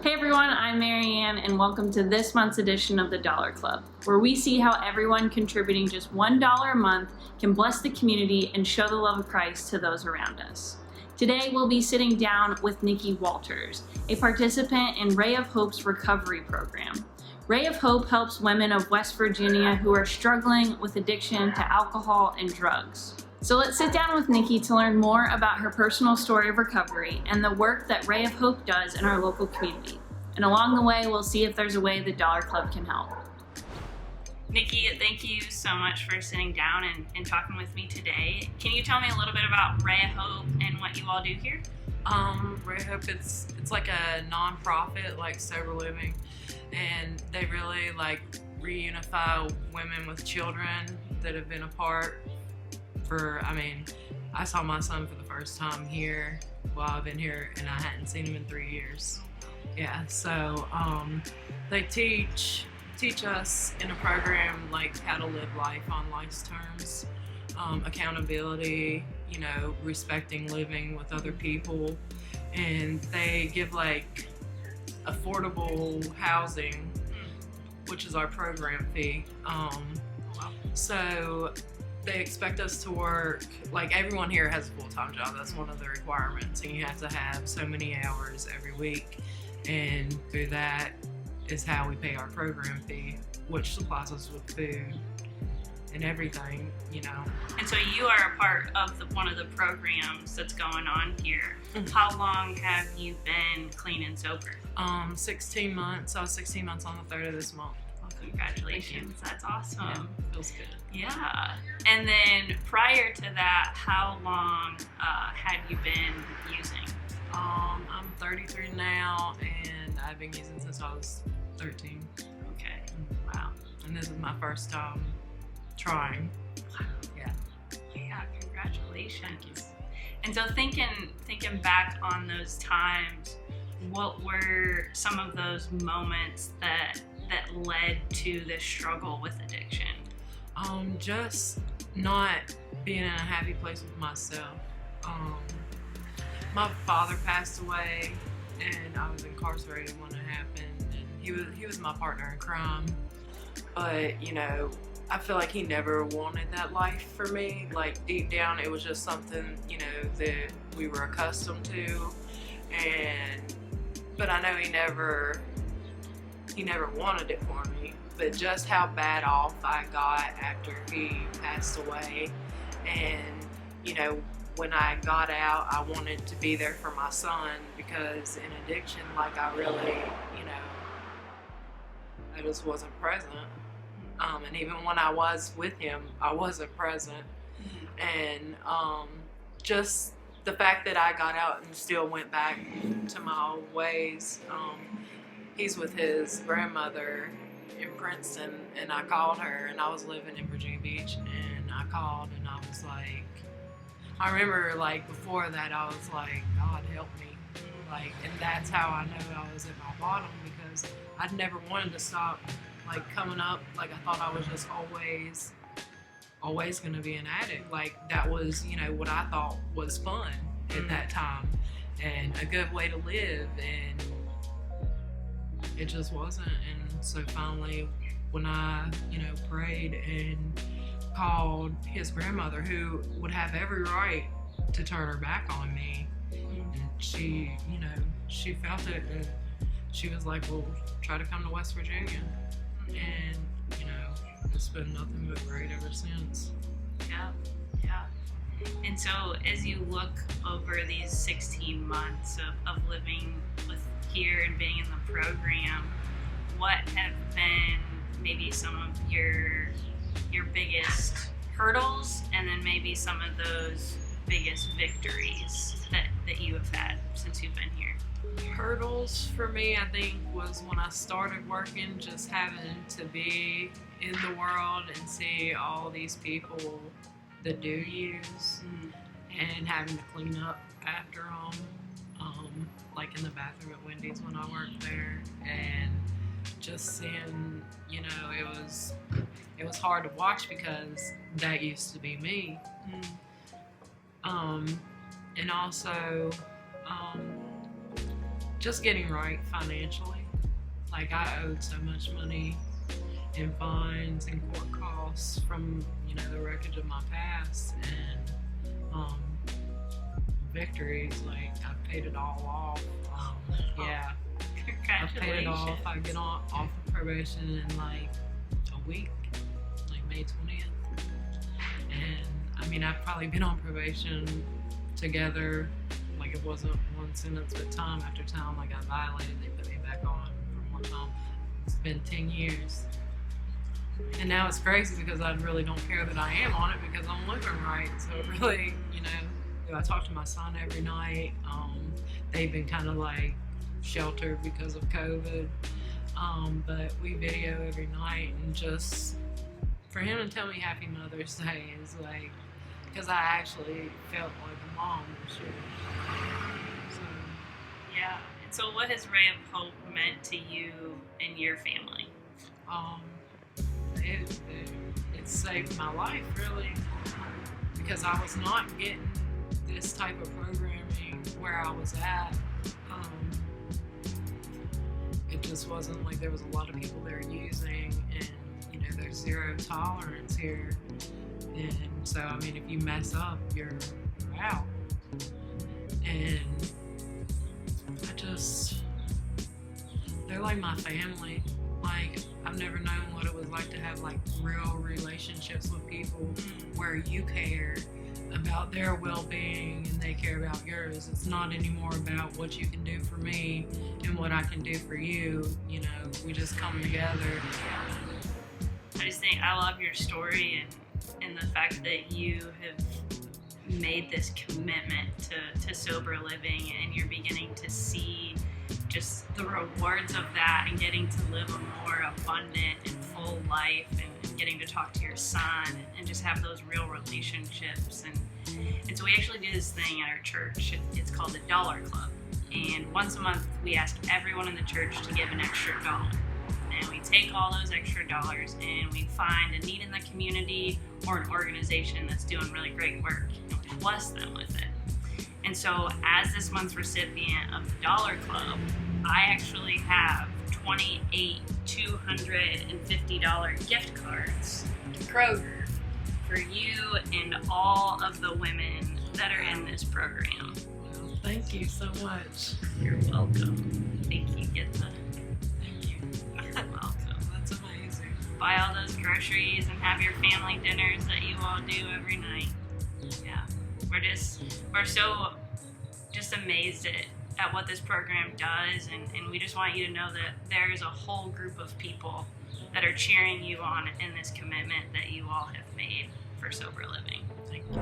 Hey everyone, I'm Marianne and welcome to this month's edition of the Dollar Club, where we see how everyone contributing just $1 a month can bless the community and show the love of Christ to those around us. Today we'll be sitting down with Nikki Walters, a participant in Ray of Hope's recovery program. Ray of Hope helps women of West Virginia who are struggling with addiction to alcohol and drugs. So let's sit down with Nikki to learn more about her personal story of recovery and the work that Ray of Hope does in our local community. And along the way, we'll see if there's a way the Dollar Club can help. Nikki, thank you so much for sitting down and talking with me today. Can you tell me a little bit about Ray of Hope and what you all do here? Ray of Hope, it's like a non-profit, like sober living, and they really like reunify women with children that have been apart I saw my son for the first time here while I've been here, and I hadn't seen him in 3 years. Yeah, so they teach us in a program like how to live life on life's terms, accountability, respecting living with other people, and they give like affordable housing, which is our program fee. So they expect us to work, like everyone here has a full-time job. That's one of the requirements, and you have to have so many hours every week, and through that is how we pay our program fee, which supplies us with food and everything, And so you are a part of one of the programs that's going on here. Mm-hmm. How long have you been clean and sober? 16 months. I was 16 months on the 3rd of this month. Well, congratulations. That's awesome. Yeah, feels good. Yeah. And then prior to that, how long had you been using? I'm 33 now, and I've been using since I was 13. Okay. Wow. And this is my first time trying. Wow. Yeah, congratulations. And so thinking back on those times, what were some of those moments that led to this struggle with addiction? Just not being in a happy place with myself. My father passed away, and I was incarcerated when it happened, and he was my partner in crime. But I feel like he never wanted that life for me. Like deep down, it was just something that we were accustomed to, but I know he never wanted it for me. But just how bad off I got after he passed away, and when I got out, I wanted to be there for my son, because in addiction, like I really, I just wasn't present. And even when I was with him, I wasn't present. Mm-hmm. And just the fact that I got out and still went back to my old ways. He's with his grandmother in Princeton, and I called her, and I was living in Virginia Beach, and I called, and I was like, I remember like before that I was like, God help me, and that's how I know I was at my bottom, because I'd never wanted to stop coming up. I thought I was just always gonna be an addict. That was what I thought was fun at that time and a good way to live, and it just wasn't. And so finally, when I prayed and called his grandmother, who would have every right to turn her back on me, and she felt it, and she was like, well, try to come to West Virginia. And it's been nothing but great ever since. Yeah. And so as you look over these 16 months of living with here and being in the program, what have been maybe some of your biggest hurdles, and then maybe some of those biggest victories that you have had since you've been here? Hurdles for me, I think, was when I started working, just having to be in the world and see all these people that do use, and having to clean up after them, like in the bathroom at Wendy's when I worked there, and just seeing, it was hard to watch because that used to be me. And also just getting right financially. Like, I owed so much money in fines and court costs from, the wreckage of my past, and victories. Like, I've paid it all off. Yeah, I've paid it off. I get off of probation in like a week, like May 20th. And I've probably been on probation together. Like, it wasn't one sentence, but time after time, like, I violated, they put me back on for more time. It's been 10 years. And now it's crazy because I really don't care that I am on it because I'm living right. So it really, I talk to my son every night. They've been kind of like sheltered because of COVID. But we video every night, and just for him to tell me Happy Mother's Day is like, because I actually felt like a mom this year. So, yeah. And so what has Ray of Hope meant to you and your family? It saved my life, really, because I was not getting this type of programming where I was at. It just wasn't like, there was a lot of people there using, and there's zero tolerance here. And so, if you mess up, you're out. And they're like my family. Like, I've never known what it was like to have like real relationships with people where you care about their well-being and they care about yours. It's not anymore about what you can do for me and what I can do for you. We just come together. I just think I love your story and the fact that you have made this commitment to sober living, and you're beginning to see just the rewards of that and getting to live a more abundant and full life, and getting to talk to your son and just have those real relationships. And so we actually do this thing at our church. It's called the Dollar Club. And once a month, we ask everyone in the church to give an extra $1. And we take all those extra dollars and we find a need in the community or an organization that's doing really great work, and we bless them with it. And so as this month's recipient of the Dollar Club, I actually have 28 $250 gift cards to Kroger for you and all of the women that are in this program. Well, thank you so much. You're welcome. Thank you. Get the... Thank you. You're welcome. That's amazing. Buy all those groceries and have your family dinners that you all do every night. Yeah. We're so just amazed at what this program does, and we just want you to know that there is a whole group of people that are cheering you on in this commitment that you all have made for sober living. Thank you.